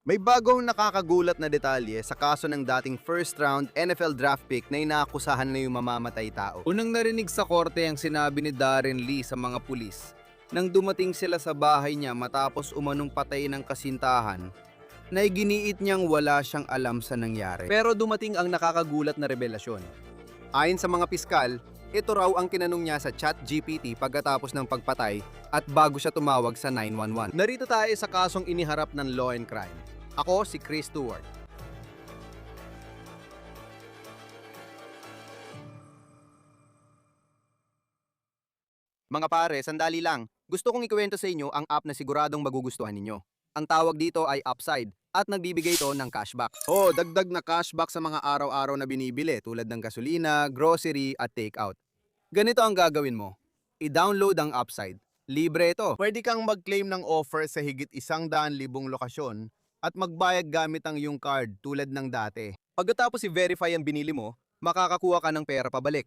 May bagong nakakagulat na detalye sa kaso ng dating first-round NFL draft pick na inaakusahan na yung mamamatay tao. Unang narinig sa korte ang sinabi ni Darren Lee sa mga pulis nang dumating sila sa bahay niya matapos umanong patay ng kasintahan na iginiit niyang wala siyang alam sa nangyari. Pero dumating ang nakakagulat na revelasyon. Ayon sa mga piskal, ito raw ang tinanong niya sa ChatGPT pagkatapos ng pagpatay at bago siya tumawag sa 911. Narito tayo sa kasong iniharap ng Law and Crime. Ako si Chris Stewart. Mga pare, sandali lang. Gusto kong ikwento sa inyo ang app na siguradong magugustuhan ninyo. Ang tawag dito ay Upside at nagbibigay ito ng cashback. Dagdag na cashback sa mga araw-araw na binibili tulad ng gasolina, grocery at takeout. Ganito ang gagawin mo. I-download ang Upside. Libre ito. Pwede kang mag-claim ng offer sa higit 100,000 lokasyon at magbayad gamit ang iyong card tulad ng dati. Pagkatapos i-verify ang binili mo, makakakuha ka ng pera pabalik.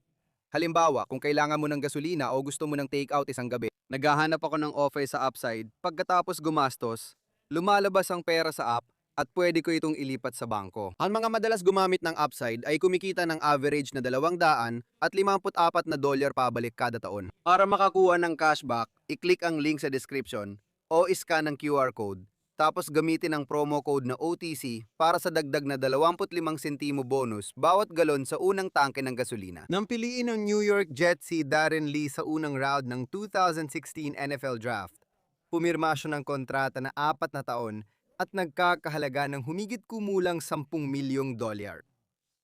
Halimbawa, kung kailangan mo ng gasolina o gusto mo ng takeout isang gabi, naghahanap ako ng offer sa Upside. Pagkatapos gumastos, lumalabas ang pera sa app at pwede ko itong ilipat sa bangko. Ang mga madalas gumamit ng Upside ay kumikita ng average na $200 at $54 pabalik kada taon. Para makakuha ng cashback, i-click ang link sa description o iscan ang QR code. Tapos gamitin ang promo code na OTC para sa dagdag na 25 sentimo bonus bawat galon sa unang tangke ng gasolina. Nang piliin ng New York Jets si Darren Lee sa unang round ng 2016 NFL Draft, pumirma siya ng kontrata na 4 na taon at nagkakahalaga ng humigit kumulang $10 milyong.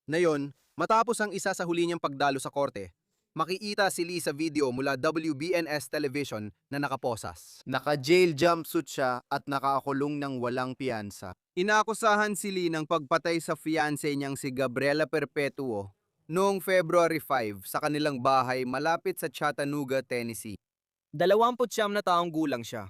Ngayon, matapos ang isa sa huli niyang pagdalo sa korte, makikita si Lee sa video mula WBNS television na nakaposas. Naka-jail jumpsuit siya at nakaakulong ng walang piyansa. Inaakusahan si Lee ng pagpatay sa fiancé niyang si Gabriela Perpetuo noong February 5 sa kanilang bahay malapit sa Chattanooga, Tennessee. 29 na taong gulang siya.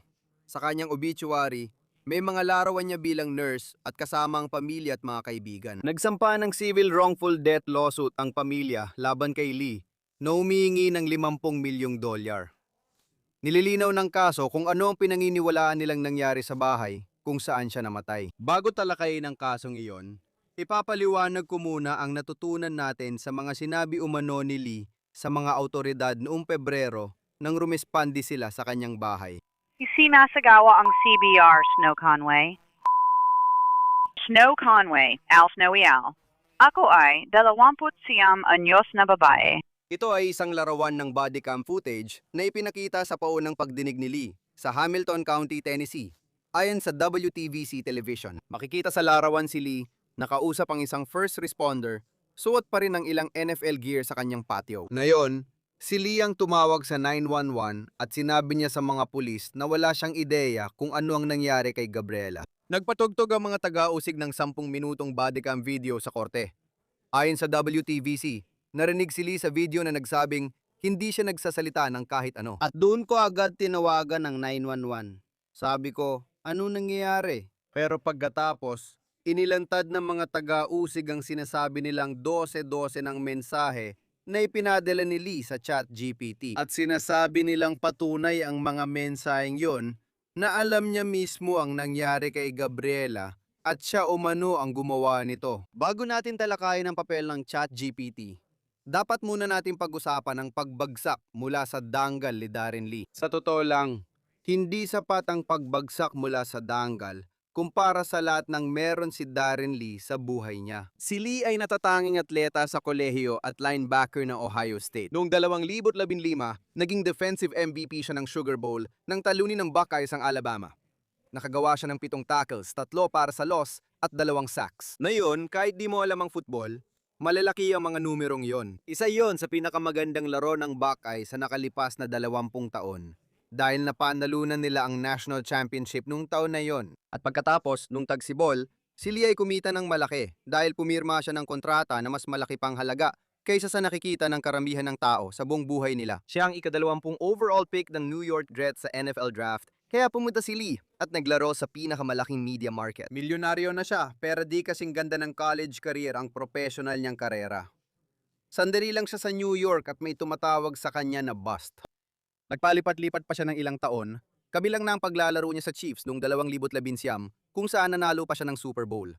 Sa kanyang obituary, may mga larawan niya bilang nurse at kasama ang pamilya at mga kaibigan. Nagsampa ng civil wrongful death lawsuit ang pamilya laban kay Lee na humihingi ng $50 milyong. Nililinaw ng kaso kung ano ang pinanginiwalaan nilang nangyari sa bahay kung saan siya namatay. Bago talakayin ang kasong iyon, ipapaliwanag ko muna ang natutunan natin sa mga sinabi umano ni Lee sa mga autoridad noong Pebrero nang rumespandi sila sa kanyang bahay. Isinasagawa ang CBR, Snow Conway. Snow Conway, Al Snowy Al. Ako ay 29 anyos na babae. Ito ay isang larawan ng body cam footage na ipinakita sa paunang pagdinig ni Lee sa Hamilton County, Tennessee. Ayon sa WTVC Television, makikita sa larawan si Lee nakausap ang isang first responder, suot pa rin ang ilang NFL gear sa kanyang patio. Ngayon, si Lee ang tumawag sa 911 at sinabi niya sa mga pulis na wala siyang ideya kung ano ang nangyari kay Gabriela. Nagpatugtog ang mga taga-usig ng 10 minutong bodycam video sa korte. Ayon sa WTVC, narinig si Lee sa video na nagsabing hindi siya nagsasalita ng kahit ano. At doon ko agad tinawagan ng 911. Sabi ko, ano nangyayari? Pero pagkatapos, inilantad ng mga taga-usig ang sinasabi nilang 12-12 ng mensahe na ipinadala ni Lee sa ChatGPT. At sinasabi nilang patunay ang mga mensaheng yon na alam niya mismo ang nangyari kay Gabriela at siya umano ang gumawa nito. Bago natin talakayin ang papel ng ChatGPT, dapat muna natin pag-usapan ang pagbagsak mula sa danggal ni Darren Lee. Sa totoo lang, hindi sapat ang pagbagsak mula sa danggal kumpara sa lahat ng meron si Darren Lee sa buhay niya. Si Lee ay natatanging atleta sa kolehiyo at linebacker ng Ohio State. Noong 2015, naging defensive MVP siya ng Sugar Bowl nang talunin ng Buckeyes ang Alabama. Nakagawa siya ng 7 tackles, 3 para sa loss at 2 sacks. Ngayon, kahit di mo alam ang football, malalaki ang mga numerong yon. Isa yon sa pinakamagandang laro ng Buckeyes sa nakalipas na 20 taon. Dahil napanalunan nila ang national championship nung taon na yon. At pagkatapos, nung tagsibol, si Lee ay kumita ng malaki dahil pumirma siya ng kontrata na mas malaki pang halaga kaysa sa nakikita ng karamihan ng tao sa buong buhay nila. Siya ang ika-20 overall pick ng New York Jets sa NFL Draft, kaya pumunta si Lee at naglaro sa pinakamalaking media market. Milyonaryo na siya, pero di kasing ganda ng college career ang professional niyang karera. Sandali lang siya sa New York at may tumatawag sa kanya na bust. Nagpalipat-lipat pa siya ng ilang taon Kabilang na ang paglalaro niya sa Chiefs noong 2019 kung saan nanalo pa siya ng Super Bowl.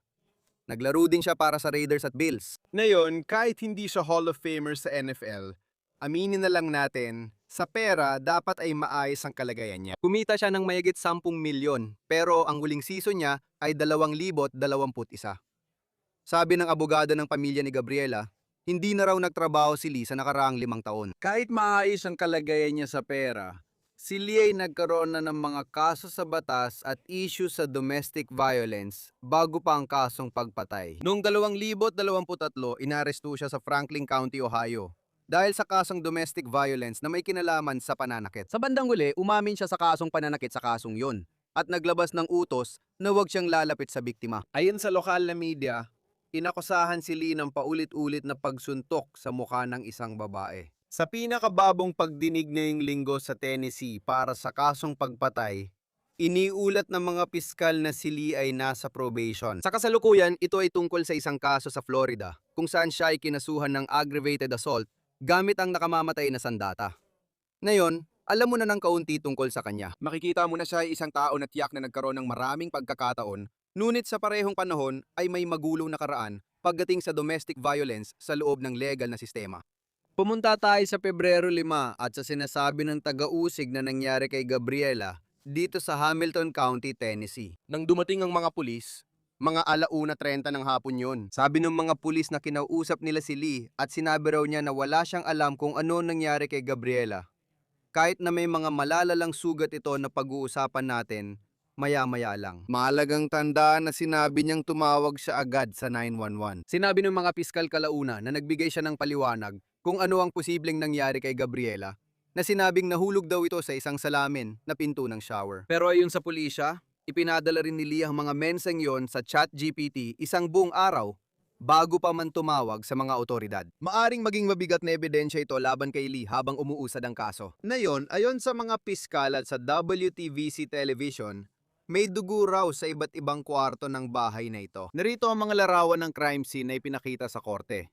Naglaro din siya para sa Raiders at Bills. Ngayon, kahit hindi siya Hall of Famer sa NFL, aminin na lang natin, sa pera dapat ay maayos ang kalagayan niya. Kumita siya ng mayigit 10 milyon pero ang huling season niya ay 2021. Sabi ng abogado ng pamilya ni Gabriela, hindi na raw nagtrabaho si Lee sa nakaraang 5 taon. Kahit maayos ang kalagayan niya sa pera, si Lee ay nagkaroon na ng mga kaso sa batas at issue sa domestic violence bago pa ang kasong pagpatay. Noong 2023, inaresto siya sa Franklin County, Ohio dahil sa kasong domestic violence na may kinalaman sa pananakit. Sa bandang huli, umamin siya sa kasong pananakit sa kasong yon at naglabas ng utos na huwag siyang lalapit sa biktima. Ayon sa lokal na media, inakusahan si Lee ng paulit-ulit na pagsuntok sa mukha ng isang babae. Sa pinakababong pagdinig ngayong linggo sa Tennessee para sa kasong pagpatay, iniulat ng mga piskal na si Lee ay nasa probation. Sa kasalukuyan, ito ay tungkol sa isang kaso sa Florida kung saan siya ay kinasuhan ng aggravated assault gamit ang nakamamatay na sandata. Ngayon, alam mo na ng kaunti tungkol sa kanya. Makikita mo na siya ay isang tao na tiyak na nagkaroon ng maraming pagkakataon, ngunit sa parehong panahon ay may magulong na karaan pagdating sa domestic violence sa loob ng legal na sistema. Pumunta tayo sa Pebrero 5 at sa sinasabi ng taga-usig na nangyari kay Gabriela dito sa Hamilton County, Tennessee. Nang dumating ang mga pulis, mga 1:30 ng hapon yun. Sabi ng mga pulis na kinausap nila si Lee at sinabi raw niya na wala siyang alam kung ano nangyari kay Gabriela. Kahit na may mga malalalang sugat ito na pag-uusapan natin, maya-maya lang. Mahalagang tandaan na sinabi niyang tumawag siya agad sa 911. Sinabi ng mga piskal kalauna na nagbigay siya ng paliwanag kung ano ang posibleng nangyari kay Gabriela, na sinabing nahulog daw ito sa isang salamin na pinto ng shower. Pero ayon sa pulisya, Ipinadala rin ni Lee ang mga menseng yon sa ChatGPT isang buong araw bago pa man tumawag sa mga otoridad. Maaring maging mabigat na ebidensya ito laban kay Lee habang umuusad ang kaso. Ngayon, ayon sa mga piskal at sa WTVC Television, may dugo raw sa iba't ibang kwarto ng bahay na ito. Narito ang mga larawan ng crime scene na ipinakita sa korte.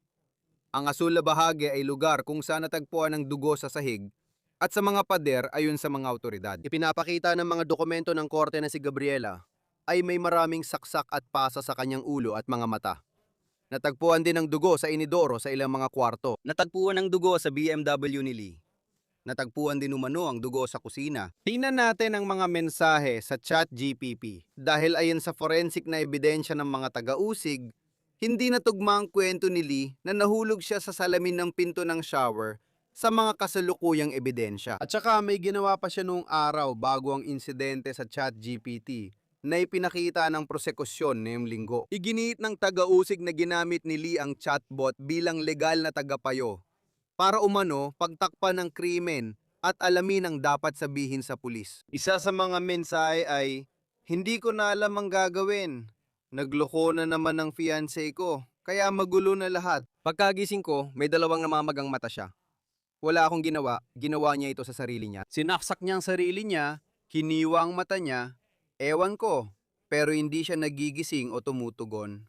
Ang asul na bahagi ay lugar kung saan natagpuan ng dugo sa sahig at sa mga pader ayon sa mga otoridad. Ipinapakita ng mga dokumento ng korte na si Gabriela ay may maraming saksak at pasa sa kanyang ulo at mga mata. Natagpuan din ng dugo sa inidoro sa ilang mga kwarto. Natagpuan ng dugo sa BMW ni Lee. Natagpuan din umano ang dugo sa kusina. Tingnan natin ang mga mensahe sa ChatGPT. Dahil ayon sa forensic na ebidensya ng mga taga-usig, hindi natugma ang kwento ni Lee na nahulog siya sa salamin ng pinto ng shower sa mga kasalukuyang ebidensya. At saka may ginawa pa siya noong araw bago ang insidente sa ChatGPT na ipinakita ng prosekusyon ngayong linggo. Iginiit ng taga-usig na ginamit ni Lee ang chatbot bilang legal na tagapayo para umano pagtakpan ng krimen at alamin ang dapat sabihin sa pulis. Isa sa mga mensahe ay, hindi ko na alam ang gagawin. Nagloko na naman ang fiancé ko, kaya magulo na lahat. Pagkagising ko, may 2 namamagang mata siya. Wala akong ginawa niya ito sa sarili niya. sinaksak niya ang sarili niya, Hiniwa ang mata niya, ewan ko, pero hindi siya nagigising o tumutugon.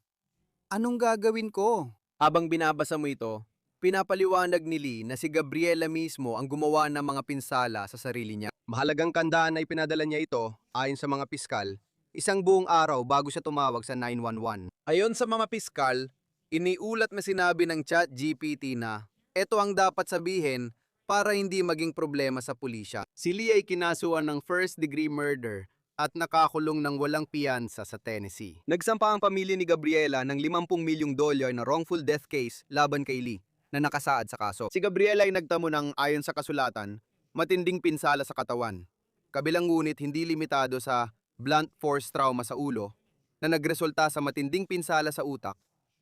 Anong gagawin ko? Habang binabasa mo ito, pinapaliwanag ni Lee na si Gabriela mismo ang gumawa ng mga pinsala sa sarili niya. Mahalagang tandaan na ipinadala niya ito, ayon sa mga piskal, isang buong araw bago siya tumawag sa 911. Ayon sa mga piskal, iniulat na sinabi ng ChatGPT na ito ang dapat sabihin para hindi maging problema sa pulisya. Si Lee ay kinasuhan ng first-degree murder at nakakulong ng walang piyansa sa Tennessee. Nagsampa ang pamilya ni Gabriela ng $50 milyong na wrongful death case laban kay Lee na nakasaad sa kaso. Si Gabriela ay nagtamo ng, ayon sa kasulatan, matinding pinsala sa katawan. Kabilang ngunit hindi limitado sa blunt force trauma sa ulo na nagresulta sa matinding pinsala sa utak,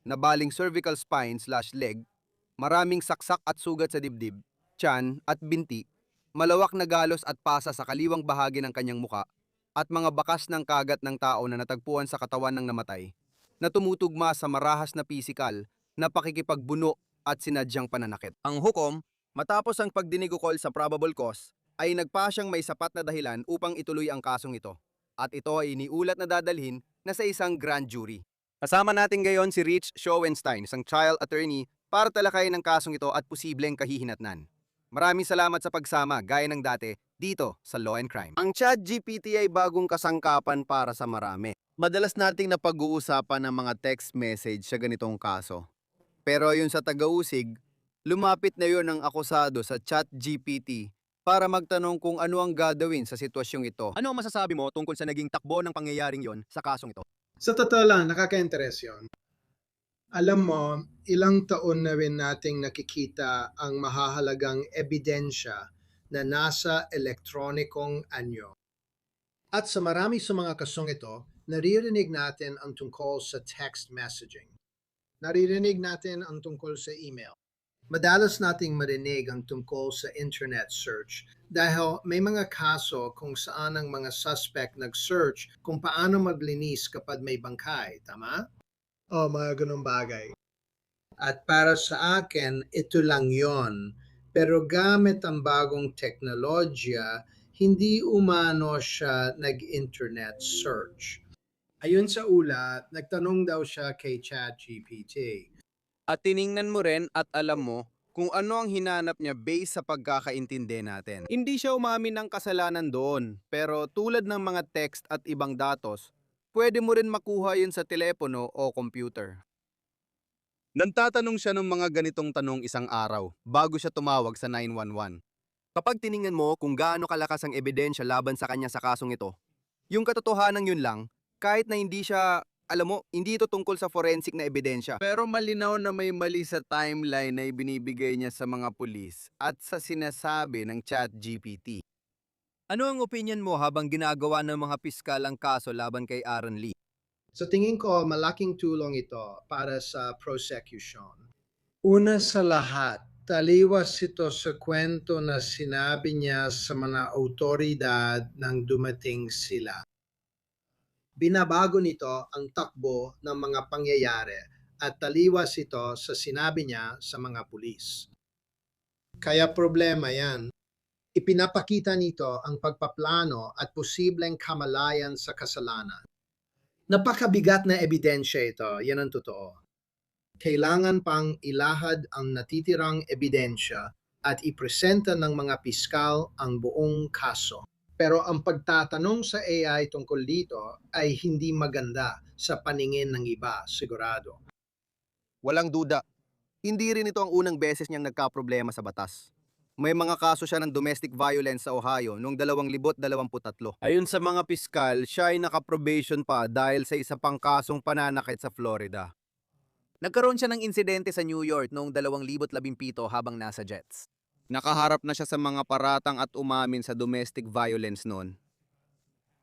nabaling cervical spine/leg, maraming saksak at sugat sa dibdib, tiyan at binti, malawak na galos at pasa sa kaliwang bahagi ng kanyang muka, at mga bakas ng kagat ng tao na natagpuan sa katawan ng namatay, na tumutugma sa marahas na pisikal na pakikipagbuno at sinadyang pananakit. Ang hukom, matapos ang pagdinig-ukol sa probable cause, ay nagpasyang may sapat na dahilan upang ituloy ang kasong ito, at ito ay iniulat na dadalhin na sa isang grand jury. Kasama natin ngayon si Rich Schoenstein, isang trial attorney para talakayin ang kasong ito at posibleng kahihinatnan. Maraming salamat sa pagsama, gaya ng dati, dito sa Law and Crime. Ang ChatGPT ay bagong kasangkapan para sa marami. Madalas nating napag-uusapan ng mga text message sa ganitong kaso. Pero yun sa tagausig, lumapit na yun ang akusado sa ChatGPT para magtanong kung ano ang gagawin sa sitwasyong ito. Ano ang masasabi mo tungkol sa naging takbo ng pangyayaring yon sa kasong ito? Sa totoo lang, nakaka-interes yun. Alam mo, ilang taon na rin nating nakikita ang mahahalagang ebidensya na nasa elektronikong anyo. At sa marami sa mga kasong ito, naririnig natin ang tungkol sa text messaging. Naririnig natin ang tungkol sa email. Madalas nating marinig ang tungkol sa internet search dahil may mga kaso kung saan ang mga suspect nag-search kung paano maglinis kapag may bangkay, tama? O mga ganung bagay. At para sa akin, ito lang yon. Pero gamit ang bagong teknolohiya, hindi umano siya nag-internet search. Ayun sa ulat, nagtanong daw siya kay ChatGPT. At tiningnan mo rin at alam mo kung ano ang hinanap niya based sa pagkakaintindi natin. Hindi siya umamin ng kasalanan doon, pero tulad ng mga text at ibang datos, pwede mo rin makuha yun sa telepono o computer. Nagtatanong siya ng mga ganitong tanong isang araw bago siya tumawag sa 911. Kapag tiningnan mo kung gaano kalakas ang ebidensya laban sa kanya sa kasong ito, yung katotohanan yun lang, kahit na hindi siya, alam mo, hindi ito tungkol sa forensic na ebidensya. Pero malinaw na may mali sa timeline na ibinibigay niya sa mga pulis at sa sinasabi ng ChatGPT. Ano ang opinion mo habang ginagawa ng mga piskal ang kaso laban kay Aaron Lee? Sa tingin ko, malaking tulong ito para sa prosecution. Una sa lahat, taliwas ito sa kwento na sinabi niya sa mga autoridad nang dumating sila. Binabago nito ang takbo ng mga pangyayari at taliwas ito sa sinabi niya sa mga pulis. Kaya problema yan. Ipinapakita nito ang pagpaplano at posibleng kamalayan sa kasalanan. Napakabigat na ebidensya ito, yan ang totoo. Kailangan pang ilahad ang natitirang ebidensya at ipresenta ng mga piskal ang buong kaso. Pero ang pagtatanong sa AI tungkol dito ay hindi maganda sa paningin ng iba, sigurado. Walang duda, hindi rin ito ang unang beses niyang nagkaproblema sa batas. May mga kaso siya ng domestic violence sa Ohio noong 2023. Ayon sa mga piskal, siya ay nakaprobation pa dahil sa isa pang kasong pananakit sa Florida. Nagkaroon siya ng insidente sa New York noong 2017 habang nasa jets. Nakaharap na siya sa mga paratang at umamin sa domestic violence noon.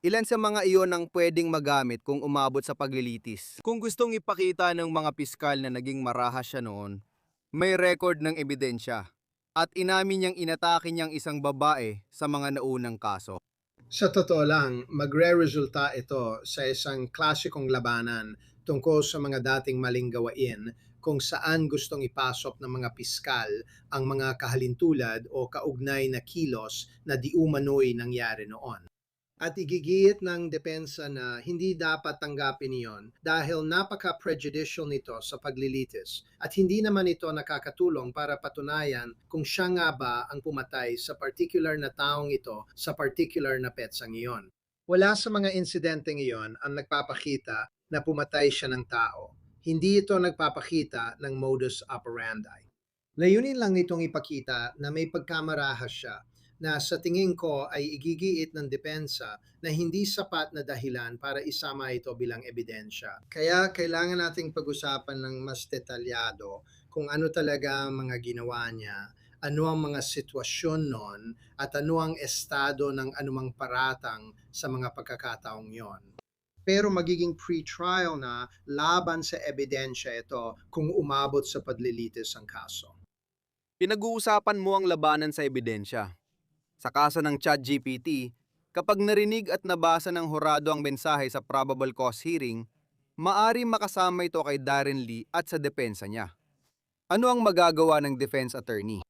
Ilan sa mga iyon ang pwedeng magamit kung umabot sa paglilitis. Kung gustong ipakita ng mga piskal na naging marahas siya noon, may record ng ebidensya at inamin niyang inatake niyang isang babae sa mga naunang kaso. Sa totoo lang, magre-resulta ito sa isang klasikong labanan tungkol sa mga dating maling gawain kung saan gustong ipasok ng mga piskal ang mga kahalintulad o kaugnay na kilos na di umano'y nangyari noon. At igigit ng depensa na hindi dapat tanggapin iyon dahil napaka-prejudicial nito sa paglilitis at hindi naman ito nakakatulong para patunayan kung siya nga ba ang pumatay sa particular na taong ito sa particular na petsang iyon. Wala sa mga insidenteng iyon ang nagpapakita na pumatay siya ng tao. Hindi ito nagpapakita ng modus operandi. Layunin lang nitong ipakita na may pagkamarahas siya na sa tingin ko ay igigiit ng depensa na hindi sapat na dahilan para isama ito bilang ebidensya. Kaya kailangan nating pag-usapan ng mas detalyado kung ano talaga ang mga ginawa niya, ano ang mga sitwasyon noon, at ano ang estado ng anumang paratang sa mga pagkakataong yon. Pero magiging pre-trial na laban sa ebidensya ito kung umabot sa paglilitis ang kaso. Pinag-uusapan mo ang labanan sa ebidensya. Sa kaso ng ChatGPT, kapag narinig at nabasa ng hurado ang mensahe sa probable cause hearing, maari makasama ito kay Darren Lee at sa depensa niya. Ano ang magagawa ng defense attorney?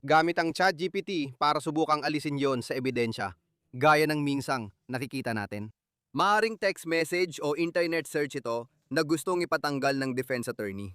Gamit ang ChatGPT para subukang alisin yon sa ebidensya, gaya ng minsang nakikita natin. Maaring text message o internet search ito na gustong ipatanggal ng defense attorney.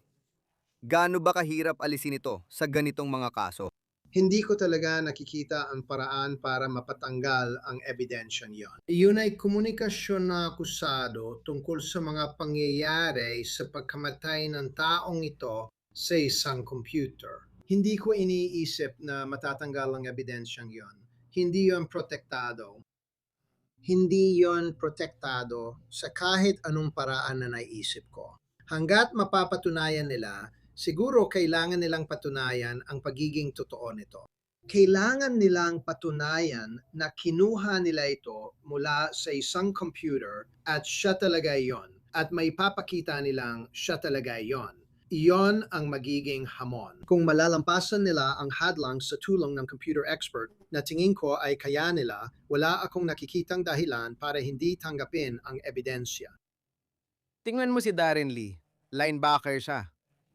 Gaano ba kahirap alisin ito sa ganitong mga kaso? Hindi ko talaga nakikita ang paraan para mapatanggal ang ebidensyang yon. Iyon ay komunikasyon na akusado tungkol sa mga pangyayari sa pagkamatay ng taong ito sa isang computer. Hindi ko iniisip na matatanggal ang ebidensyang yon. Hindi yon protektado. Hindi yon protektado sa kahit anong paraan na naisip ko. Hanggat mapapatunayan nila, siguro kailangan nilang patunayan ang pagiging totoo nito. Kailangan nilang patunayan na kinuha nila ito mula sa isang computer at siya talaga yon. At may papakita nilang siya talaga yon. Iyon ang magiging hamon. Kung malalampasan nila ang hadlang sa tulong ng computer expert na tingin ko ay kaya nila, wala akong nakikitang dahilan para hindi tanggapin ang ebidensya. Tingnan mo si Darren Lee. Linebacker siya.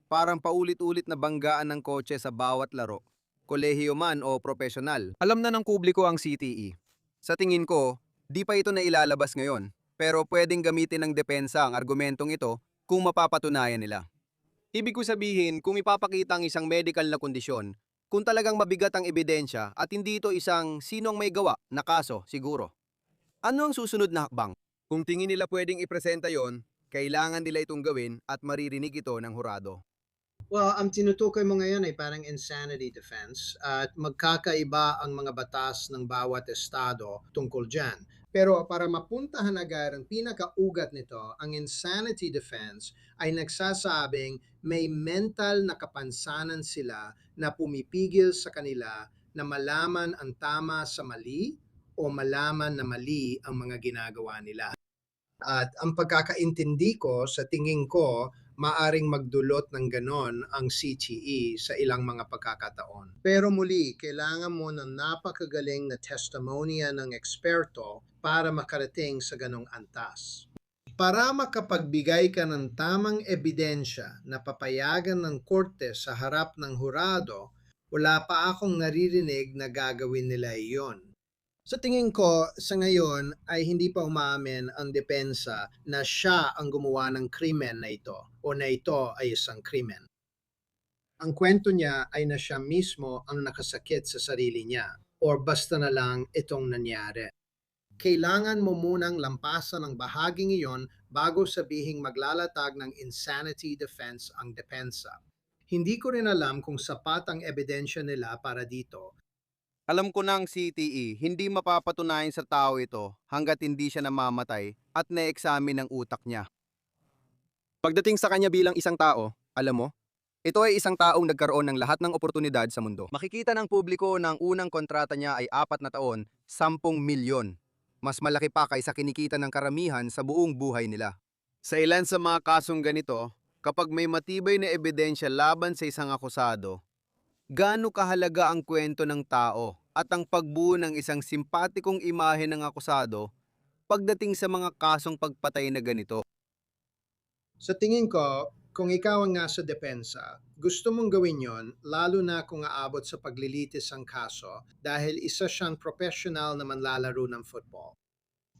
Parang paulit-ulit na banggaan ng kotse sa bawat laro. Kolehiyo man o profesional. Alam na ng publiko ang CTE. Sa tingin ko, di pa ito na ilalabas ngayon. Pero pwedeng gamitin ng depensa ang argumentong ito kung mapapatunayan nila. Ibig ko sabihin, kung ipapakita ang isang medical na kondisyon, kung talagang mabigat ang ebidensya at hindi ito isang sinong may gawa na kaso, siguro. Ano ang susunod na hakbang? Kung tingin nila pwedeng ipresenta yon, kailangan nila itong gawin at maririnig ito ng hurado. Well, ang tinutukoy mo ngayon ay parang insanity defense at magkakaiba ang mga batas ng bawat estado tungkol dyan. Pero para mapuntahan agad ang pinakaugat nito, ang insanity defense ay nagsasabing may mental na kapansanan sila na pumipigil sa kanila na malaman ang tama sa mali o malaman na mali ang mga ginagawa nila. At ang pagkakaintindi ko, sa tingin ko, maaring magdulot ng ganon ang CTE sa ilang mga pagkakataon. Pero muli, kailangan mo ng napakagaling na testimonya ng eksperto para makarating sa ganong antas. Para makapagbigay ka ng tamang ebidensya na papayagan ng korte sa harap ng hurado, wala pa akong naririnig na gagawin nila iyon. Sa tingin ko, sa ngayon ay hindi pa umamin ang depensa na siya ang gumawa ng krimen na ito o na ito ay isang krimen. Ang kwento niya ay na siya mismo ang nakasakit sa sarili niya o basta na lang itong nangyari. Kailangan mo munang lampasan ang bahaging iyon bago sabihing maglalatag ng insanity defense ang depensa. Hindi ko rin alam kung sapat ang ebidensya nila para dito. Alam ko na ang CTE, hindi mapapatunayan sa tao ito hanggat hindi siya namamatay at na-examine ang utak niya. Pagdating sa kanya bilang isang tao, alam mo, ito ay isang taong nagkaroon ng lahat ng oportunidad sa mundo. Makikita ng publiko na ang unang kontrata niya ay 4 na taon, 10 milyon. Mas malaki pa kaysa kinikita ng karamihan sa buong buhay nila. Sa ilan sa mga kasong ganito, kapag may matibay na ebidensya laban sa isang akusado, gaano kahalaga ang kwento ng tao at ang pagbuo ng isang simpatikong imahe ng akusado pagdating sa mga kasong pagpatay na ganito. Sa tingin ko, kung ikaw ang nasa depensa, gusto mong gawin yon lalo na kung aabot sa paglilitis ang kaso dahil isa siyang professional na manlalaro ng football.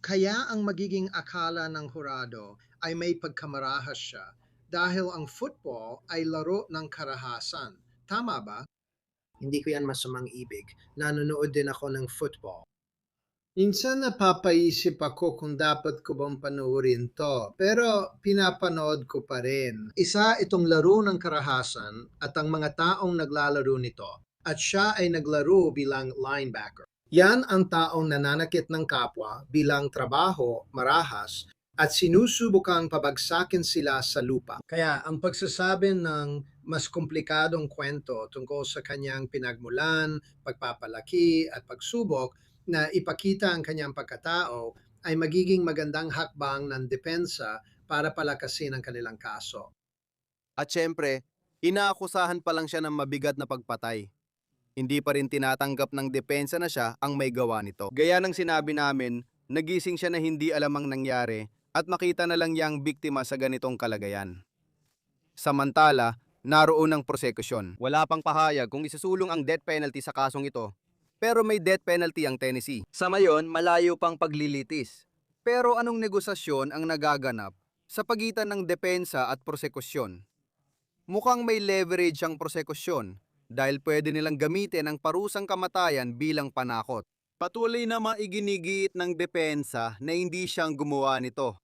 Kaya ang magiging akala ng hurado ay may pagkamarahas siya dahil ang football ay laro ng karahasan. Tama ba? Hindi ko yan masamang ibig. Nanonood din ako ng football. Minsan napapaisip ako kung dapat ko bang panoorin to, pero pinapanood ko pa rin. Isa itong laro ng karahasan at ang mga taong naglalaro nito, at siya ay naglaro bilang linebacker. Yan ang taong nananakit ng kapwa bilang trabaho, marahas, at sinusubukang pabagsakin sila sa lupa. Kaya ang pagsasabi ng mas komplikadong kwento tungkol sa kanyang pinagmulan, pagpapalaki at pagsubok na ipakita ang kanyang pagkatao ay magiging magandang hakbang ng depensa para palakasin ang kanilang kaso. At syempre, inaakusahan pa lang siya ng mabigat na pagpatay. Hindi pa rin tinatanggap ng depensa na siya ang may gawa nito. Gaya ng sinabi namin, nagising siya na hindi alam ang nangyari at makita na lang niyang biktima sa ganitong kalagayan. Samantala, naroon ang prosekusyon. Wala pang pahayag kung isusulong ang death penalty sa kasong ito. Pero may death penalty ang Tennessee. Sa ngayon, malayo pang paglilitis. Pero anong negosasyon ang nagaganap sa pagitan ng depensa at prosekusyon? Mukhang may leverage ang prosekusyon dahil pwede nilang gamitin ang parusang kamatayan bilang panakot. Patuloy na maiginigiit ng depensa na hindi siyang gumawa nito.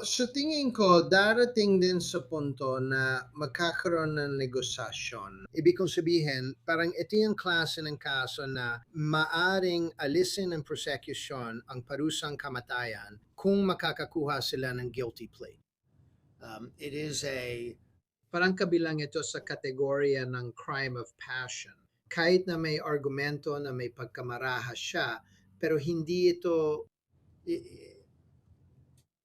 Sa tingin ko, darating din sa punto na magkakaroon ng negosasyon. Ibig kong sabihin, parang ito yung klase ng kaso na maaring alisin ng prosecution ang parusang kamatayan kung makakakuha sila ng guilty plea. It is parang kabilang ito sa kategorya ng crime of passion. Kahit na may argumento na may pagkamarahas siya, pero hindi ito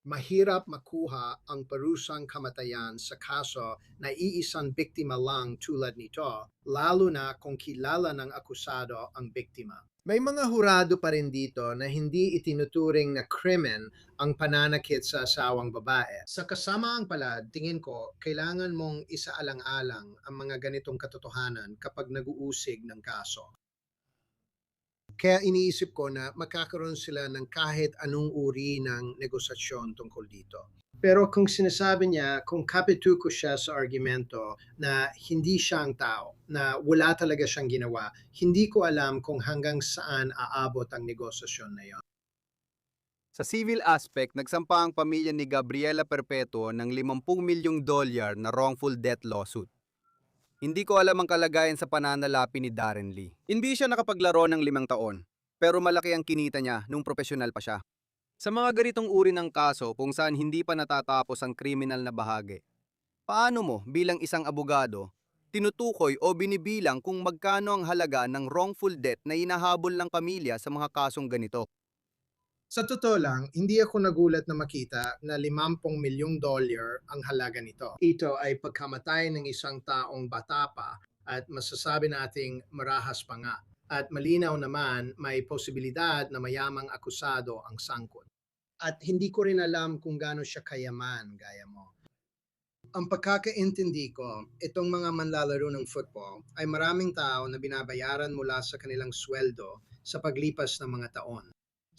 mahirap makuha ang parusang kamatayan sa kaso na iisang biktima lang tulad nito, lalo na kung kilala ng akusado ang biktima. May mga hurado pa rin dito na hindi itinuturing na krimen ang pananakit sa asawang babae. Sa kasamaang palad, tingin ko, kailangan mong isaalang-alang ang mga ganitong katotohanan kapag nag-uusig ng kaso. Kaya iniisip ko na magkakaroon sila ng kahit anong uri ng negosasyon tungkol dito. Pero kung sinasabi niya, kung kapituko siya sa argumento na hindi siya ang tao, na wala talaga siyang ginawa, hindi ko alam kung hanggang saan aabot ang negosasyon na yon. Sa civil aspect, nagsampa ang pamilya ni Gabriela Perpetuo ng $50 milyong na wrongful death lawsuit. Hindi ko alam ang kalagayan sa pananalapi ni Darren Lee. Hindi siya nakapaglaro ng 5 taon, pero malaki ang kinita niya nung profesional pa siya. Sa mga ganitong uri ng kaso kung saan hindi pa natatapos ang kriminal na bahagi, paano mo bilang isang abogado, tinutukoy o binibilang kung magkano ang halaga ng wrongful death na hinahabol ng pamilya sa mga kasong ganito? Sa totoo lang, hindi ako nagulat na makita na $50 milyong ang halaga nito. Ito ay pagkamatay ng isang taong bata pa at masasabi nating marahas pa nga. At malinaw naman may posibilidad na mayamang akusado ang sangkot. At hindi ko rin alam kung gaano siya kayaman, gaya mo. Ang pagkakaintindi ko, itong mga manlalaro ng football ay maraming tao na binabayaran mula sa kanilang sweldo sa paglipas ng mga taon.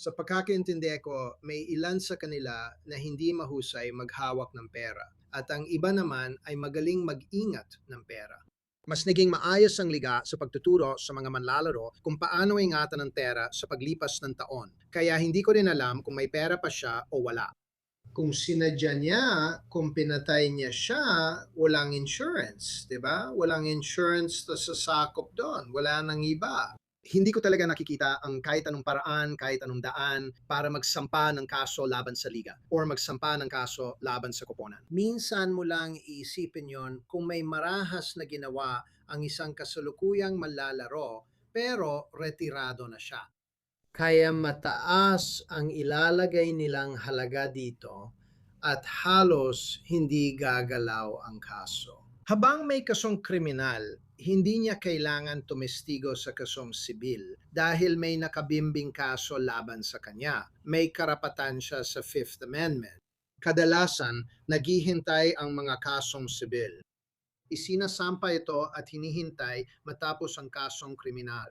Sa pagkakaintindi ko, may ilan sa kanila na hindi mahusay maghawak ng pera at ang iba naman ay magaling mag-ingat ng pera. Mas naging maayos ang liga sa pagtuturo sa mga manlalaro kung paano ingatan ng pera sa paglipas ng taon. Kaya hindi ko rin alam kung may pera pa siya o wala. Kung sinadya niya, kung pinatay niya siya, walang insurance, di ba? Walang insurance na sasakop doon. Wala nang iba. Hindi ko talaga nakikita ang kahit anong paraan, kahit anong daan para magsampa ng kaso laban sa liga or magsampa ng kaso laban sa koponan. Minsan mo lang iisipin yon kung may marahas na ginawa ang isang kasalukuyang manlalaro pero retirado na siya. Kaya mataas ang ilalagay nilang halaga dito at halos hindi gagalaw ang kaso. Habang may kasong kriminal, hindi niya kailangan tumestigo sa kasong sibil dahil may nakabimbing kaso laban sa kanya. May karapatan siya sa Fifth Amendment. Kadalasan, naghihintay ang mga kasong sibil. Isinasampa ito at hinihintay matapos ang kasong kriminal.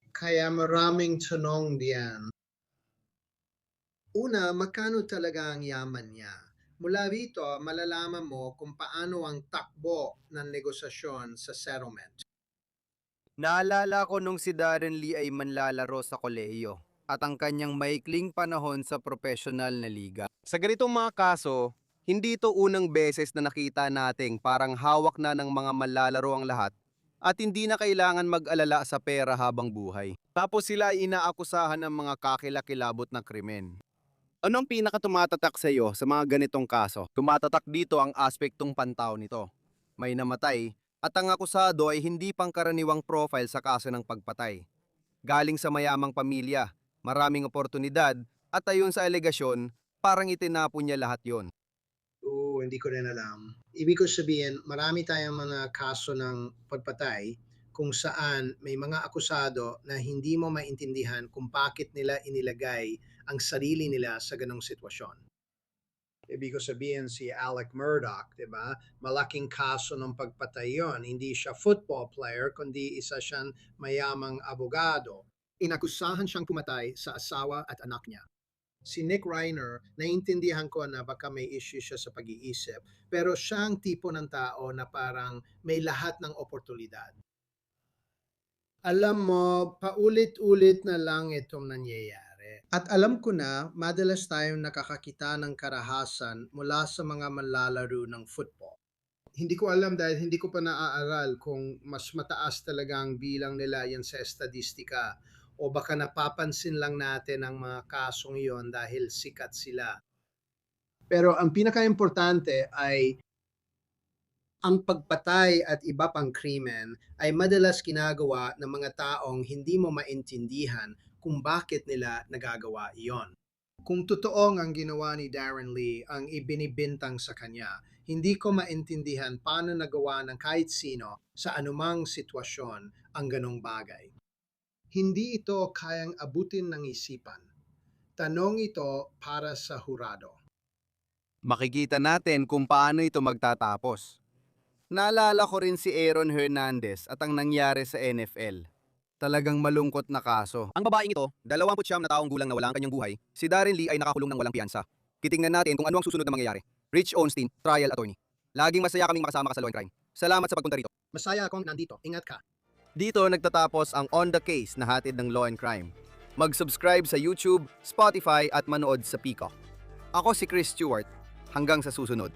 Kaya maraming tanong diyan. Una, magkano talaga ang yaman niya? Mula rito, malalaman mo kung paano ang takbo ng negosasyon sa settlement. Naalala ko nung si Darren Lee ay manlalaro sa kolehiyo at ang kanyang maikling panahon sa professional na liga. Sa ganitong mga kaso, hindi ito unang beses na nakita nating parang hawak na ng mga manlalaro ang lahat at hindi na kailangan mag-alala sa pera habang buhay. Tapos sila ay inaakusahan ng mga kakilakilabot na krimen. Anong pinakatumatatak sa iyo sa mga ganitong kaso? Tumatatak dito ang aspektong pantaw nito. May namatay at ang akusado ay hindi pangkaraniwang profile sa kaso ng pagpatay. Galing sa mayamang pamilya, maraming oportunidad at ayon sa alegasyon, parang itinapon niya lahat yon. Hindi ko rin alam. Ibig ko sabihin, marami tayong mga kaso ng pagpatay kung saan may mga akusado na hindi mo maintindihan kung bakit nila inilagay ang sarili nila sa ganong sitwasyon. Ibig ko sabihin si Alec Murdaugh, di ba? Malaking kaso ng pagpatay yon. Hindi siya football player, kundi isa siyang mayamang abogado. Inakusahan siyang pumatay sa asawa at anak niya. Si Nick Reiner, naiintindihan ko na baka may issue siya sa pag-iisip, pero siya ang tipo ng tao na parang may lahat ng oportunidad. Alam mo, paulit-ulit na lang itong nangyayari. At alam ko na, madalas tayong nakakakita ng karahasan mula sa mga manlalaro ng football. Hindi ko alam dahil hindi ko pa naaaral kung mas mataas talaga ang bilang nila yan sa estadistika o baka napapansin lang natin ang mga kasong iyon dahil sikat sila. Pero ang pinaka-importante ay ang pagpatay at iba pang krimen ay madalas ginagawa ng mga taong hindi mo maintindihan kung bakit nila nagagawa iyon. Kung totoong ang ginawa ni Darren Lee ang ibinibintang sa kanya, hindi ko maintindihan paano nagawa ng kahit sino sa anumang sitwasyon ang ganong bagay. Hindi ito kayang abutin ng isipan. Tanong ito para sa hurado. Makikita natin kung paano ito magtatapos. Naalala ko rin si Aaron Hernandez at ang nangyari sa NFL. Talagang malungkot na kaso. Ang babaeng ito, 29 na taong gulang na wala ang kanyang buhay, si Darren Lee ay nakakulong ng walang piyansa. Titingnan natin kung ano ang susunod na mangyayari. Rich Onstein, trial attorney. Laging masaya kaming makasama ka sa Law and Crime. Salamat sa pagpunta rito. Masaya akong nandito. Ingat ka. Dito nagtatapos ang On The Case na hatid ng Law and Crime. Mag-subscribe sa YouTube, Spotify at manood sa Peacock. Ako si Chris Stewart. Hanggang sa susunod.